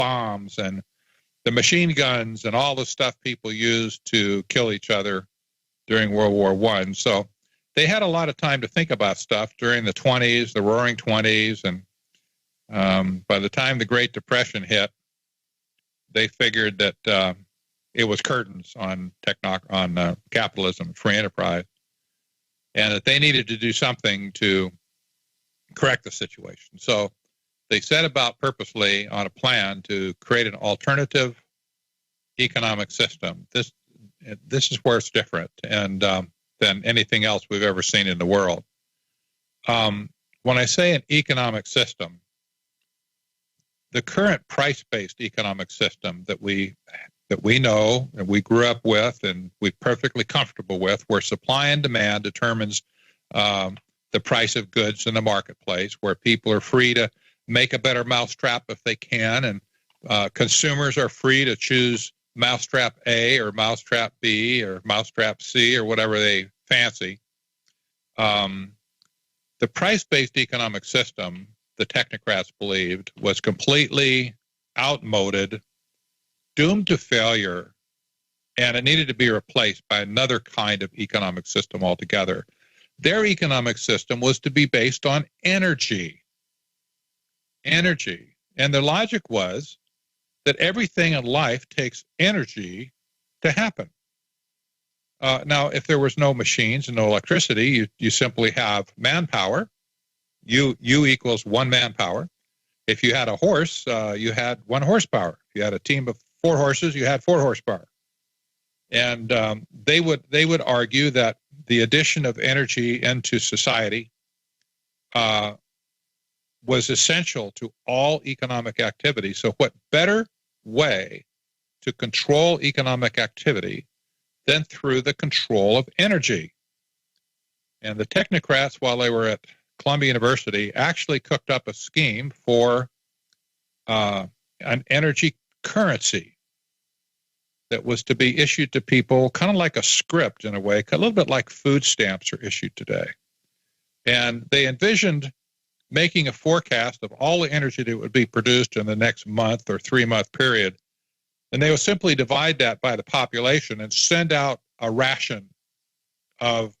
bombs and the machine guns and all the stuff people used to kill each other during World War I. So they had a lot of time to think about stuff during the 20s, the Roaring 20s, and by the time the Great Depression hit, they figured that it was curtains on capitalism and free enterprise, and that they needed to do something to correct the situation. So they set about purposely on a plan to create an alternative economic system. This is where it's different and than anything else we've ever seen in the world. When I say an economic system, the current price-based economic system that we know and we grew up with and we're perfectly comfortable with, where supply and demand determines the price of goods in the marketplace, where people are free to make a better mousetrap if they can, and consumers are free to choose mousetrap A or mousetrap B or mousetrap C or whatever they fancy. The price-based economic system, the technocrats believed, was completely outmoded, doomed to failure, and it needed to be replaced by another kind of economic system altogether. Their economic system was to be based on energy. Energy. And the logic was that everything in life takes energy to happen. Now, if there was no machines and no electricity, you simply have manpower. U equals one manpower. If you had a horse, you had 1 horsepower. If you had a team of 4 horses, you had 4 horsepower. And they would argue that the addition of energy into society was essential to all economic activity. So what better way to control economic activity than through the control of energy? And the technocrats, while they were at Columbia University, actually cooked up a scheme for an energy currency that was to be issued to people, kind of like a script in a way, a little bit like food stamps are issued today. And they envisioned making a forecast of all the energy that would be produced in the next month or 3-month period. And they would simply divide that by the population and send out a ration of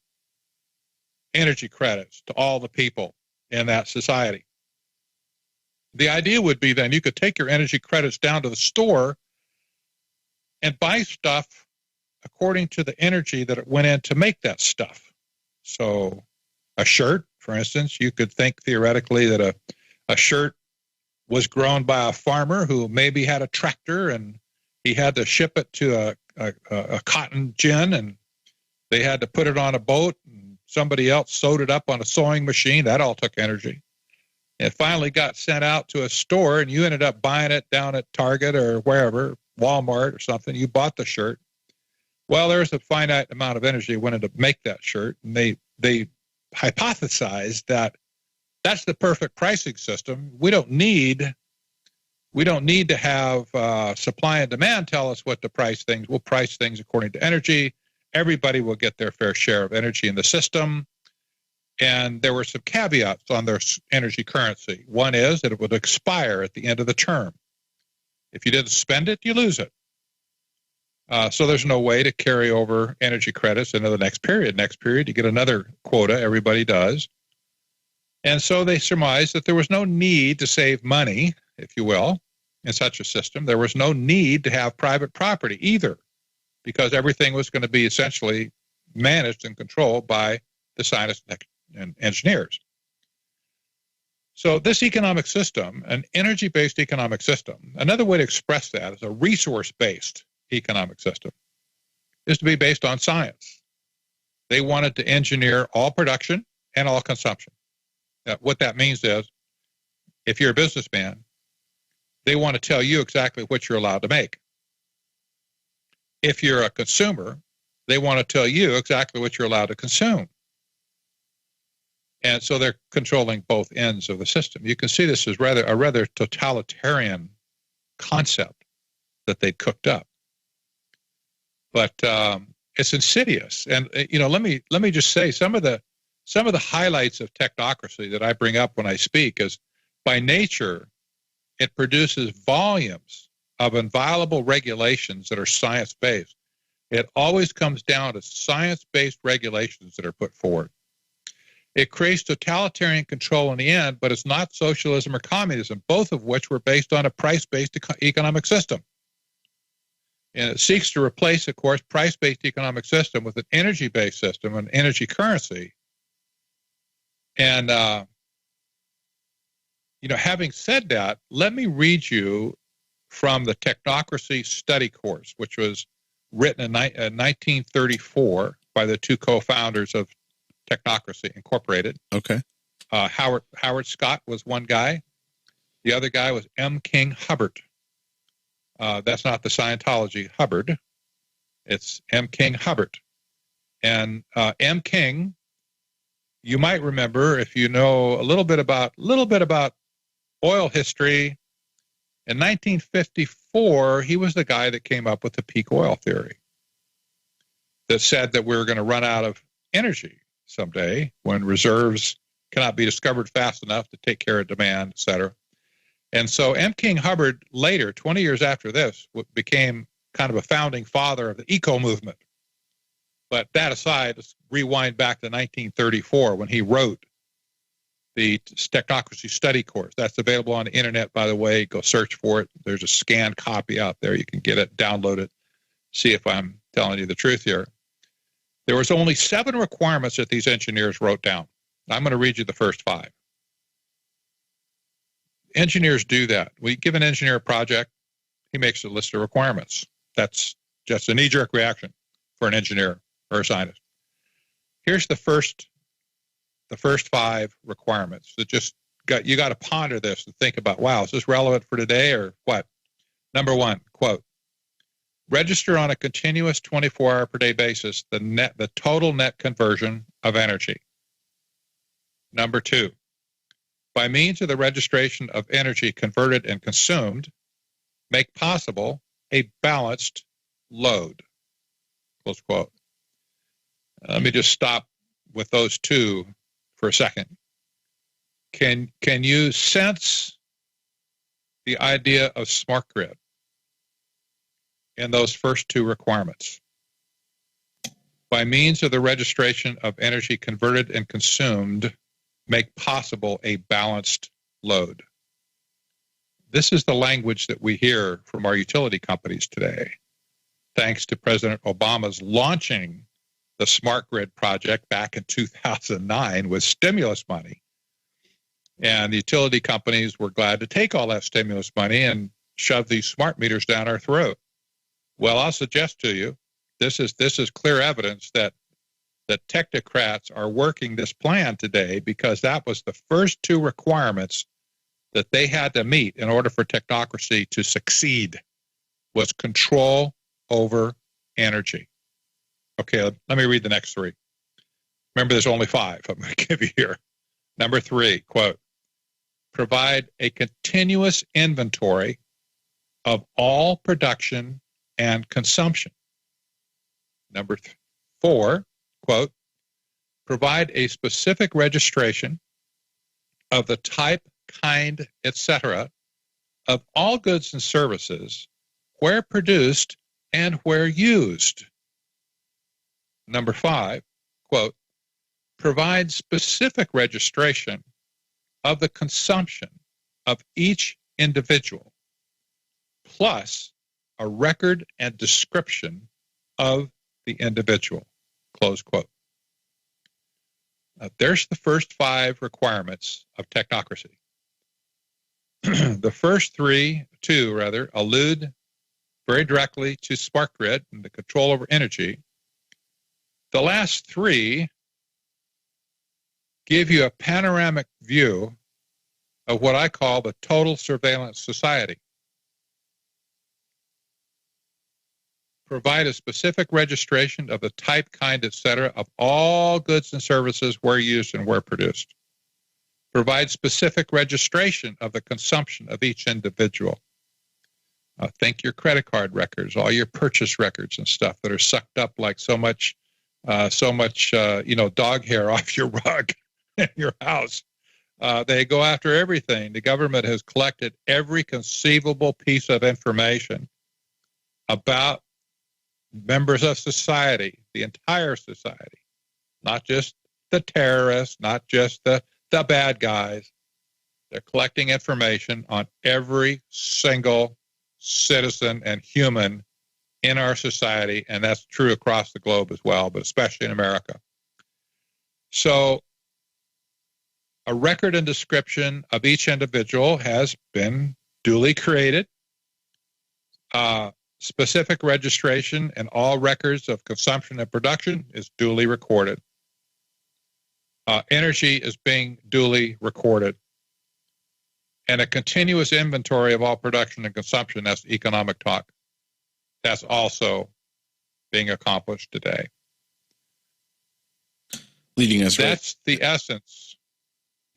energy credits to all the people in that society. The idea would be then you could take your energy credits down to the store and buy stuff according to the energy that it went in to make that stuff. So a shirt, for instance, you could think theoretically that a shirt was grown by a farmer who maybe had a tractor and he had to ship it to a cotton gin, and they had to put it on a boat, and somebody else sewed it up on a sewing machine. That all took energy. It finally got sent out to a store, and you ended up buying it down at Target or wherever, Walmart or something. You bought the shirt. Well, there's a finite amount of energy that went in to make that shirt, and they hypothesized that that's the perfect pricing system. We don't need to have supply and demand tell us what to price things. We'll price things according to energy. Everybody will get their fair share of energy in the system. And there were some caveats on their energy currency. One is that it would expire at the end of the term. If you didn't spend it, you lose it. So there's no way to carry over energy credits into the next period. Next period, you get another quota. Everybody does. And so they surmised that there was no need to save money, if you will, in such a system. There was no need to have private property either, because everything was going to be essentially managed and controlled by the scientists and engineers. So this economic system, an energy-based economic system, another way to express that is a resource-based economic system, is to be based on science. They wanted to engineer all production and all consumption. What that means is, if you're a businessman, they want to tell you exactly what you're allowed to make. If you're a consumer, they want to tell you exactly what you're allowed to consume. And so they're controlling both ends of the system. You can see this as a rather totalitarian concept that they cooked up. But it's insidious. And let me just say some of the highlights of technocracy that I bring up when I speak is, by nature, It produces volumes of inviolable regulations that are science-based. It always comes down to science-based regulations that are put forward. It creates totalitarian control in the end, but it's not socialism or communism, both of which were based on a price-based economic system. And it seeks to replace, of course, price-based economic system with an energy-based system, an energy currency. And, having said that, let me read you from the Technocracy study course, which was written in 1934 by the two co-founders of Technocracy Incorporated. Okay. Howard Scott was one guy. The other guy was M. King Hubbard. That's not the Scientology Hubbard. It's M. King Hubbard. And M. King, you might remember if you know a little bit about oil history. In 1954, he was the guy that came up with the peak oil theory that said that we were going to run out of energy someday when reserves cannot be discovered fast enough to take care of demand, et cetera. And so M. King Hubbard later, 20 years after this, became kind of a founding father of the eco movement. But that aside, let's rewind back to 1934 when he wrote the Technocracy study course. That's available on the internet, by the way. Go search for it. There's a scanned copy out there. You can get it, download it, see if I'm telling you the truth here. There was only 7 requirements that these engineers wrote down. I'm going to read you the first 5. Engineers do that. We give an engineer a project, he makes a list of requirements. That's just a knee-jerk reaction for an engineer or a scientist. Here's the first 5 requirements that you got to ponder this and think about, wow, is this relevant for today or what? Number 1, quote, register on a continuous 24-hour per day basis the total net conversion of energy. Number 2, by means of the registration of energy converted and consumed, make possible a balanced load. Close quote. Let me just stop with those 2 for a second. Can you sense the idea of smart grid in those first 2 requirements? By means of the registration of energy converted and consumed, make possible a balanced load. This is the language that we hear from our utility companies today, thanks to President Obama's launching the smart grid project back in 2009 with stimulus money. And the utility companies were glad to take all that stimulus money and shove these smart meters down our throat. Well, I'll suggest to you, this is clear evidence that the technocrats are working this plan today, because that was the first 2 requirements that they had to meet in order for technocracy to succeed, was control over energy. Okay, let me read the next 3. Remember, there's only 5 I'm going to give you here. Number 3, quote, provide a continuous inventory of all production and consumption. Number 4, quote, provide a specific registration of the type, kind, etc., of all goods and services where produced and where used. Number 5, quote, provide specific registration of the consumption of each individual, plus a record and description of the individual, close quote. There's the first 5 requirements of technocracy. The first 2 allude very directly to smart grid and the control over energy. The last 3 give you a panoramic view of what I call the total surveillance society. Provide a specific registration of the type, kind, etc., of all goods and services where used and where produced. Provide specific registration of the consumption of each individual. Think your credit card records, all your purchase records and stuff that are sucked up like so much dog hair off your rug in your house. They go after everything. The government has collected every conceivable piece of information about members of society, the entire society, not just the terrorists, not just the bad guys. They're collecting information on every single citizen and human in our society, and that's true across the globe as well, but especially in America. So a record and description of each individual has been duly created. Specific registration and all records of consumption and production is duly recorded. Energy is being duly recorded. And a continuous inventory of all production and consumption, that's economic talk, that's also being accomplished today. Leading us That's the essence.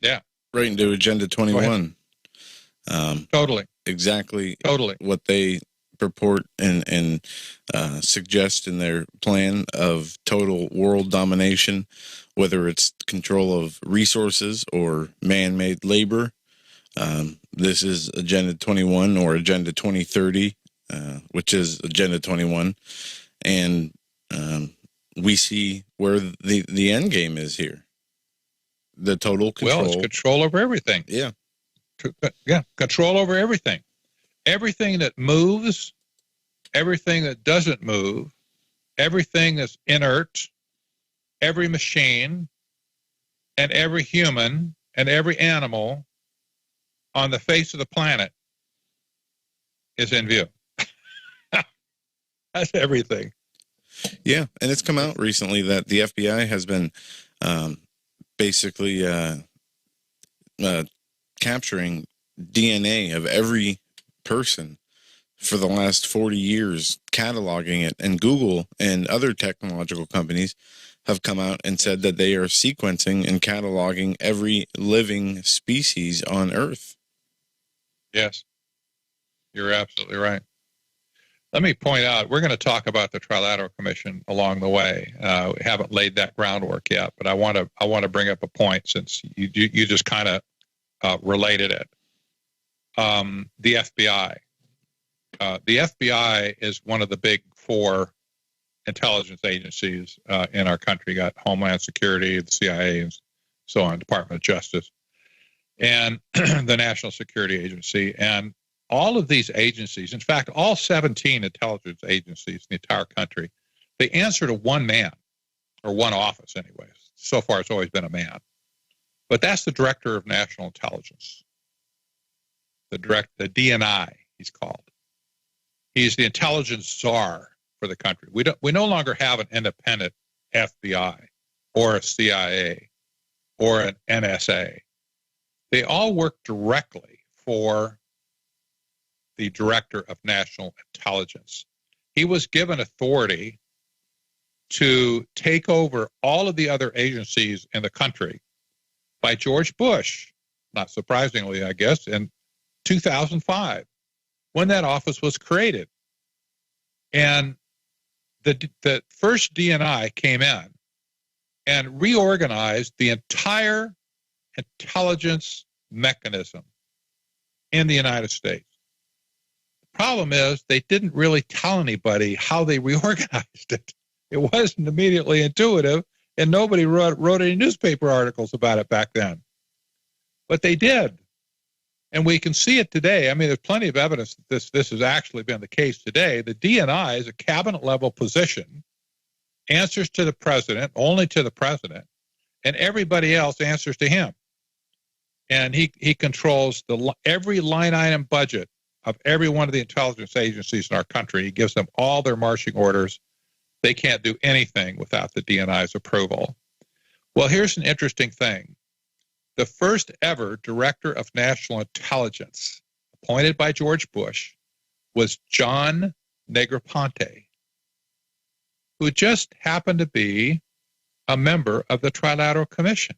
Yeah. Right into Agenda 21. Totally. Exactly. Totally. What they purport and suggest in their plan of total world domination, whether it's control of resources or man-made labor. This is Agenda 21 or Agenda 2030, which is Agenda 21. And we see where the end game is here. The total control. Well, it's control over everything. Yeah. Yeah, control over everything. Everything that moves, everything that doesn't move, everything that's inert, every machine, and every human, and every animal on the face of the planet is in view. That's everything. Yeah, and it's come out recently that the FBI has been basically capturing DNA of every person for the last 40 years, cataloging it. And Google and other technological companies have come out and said that they are sequencing and cataloging every living species on Earth. Yes, you're absolutely right. Let me point out, we're going to talk about the Trilateral Commission along the way. We haven't laid that groundwork yet, but I want to bring up a point since you just kind of related it. The FBI. The FBI is one of the big four intelligence agencies in our country. You got Homeland Security, the CIA, and so on, Department of Justice, and the National Security Agency. And all of these agencies, in fact, all 17 intelligence agencies in the entire country, they answer to one man, or one office anyways. So far, it's always been a man. But that's the Director of National Intelligence. The DNI, he's called. He's the intelligence czar for the country. We no longer have an independent FBI or a CIA or an NSA. They all work directly for the Director of National Intelligence. He was given authority to take over all of the other agencies in the country by George Bush, not surprisingly, I guess, in 2005, when that office was created. And the first DNI came in and reorganized the entire intelligence mechanism in the United States. The problem is they didn't really tell anybody how they reorganized it. It wasn't immediately intuitive, and nobody wrote any newspaper articles about it back then. But they did. And we can see it today. I mean, there's plenty of evidence that this has actually been the case today. The DNI is a cabinet-level position, answers to the president, only to the president, and everybody else answers to him. And he controls every line item budget of every one of the intelligence agencies in our country. He gives them all their marching orders. They can't do anything without the DNI's approval. Well, here's an interesting thing. The first ever Director of National Intelligence, appointed by George Bush, was John Negroponte, who just happened to be a member of the Trilateral Commission.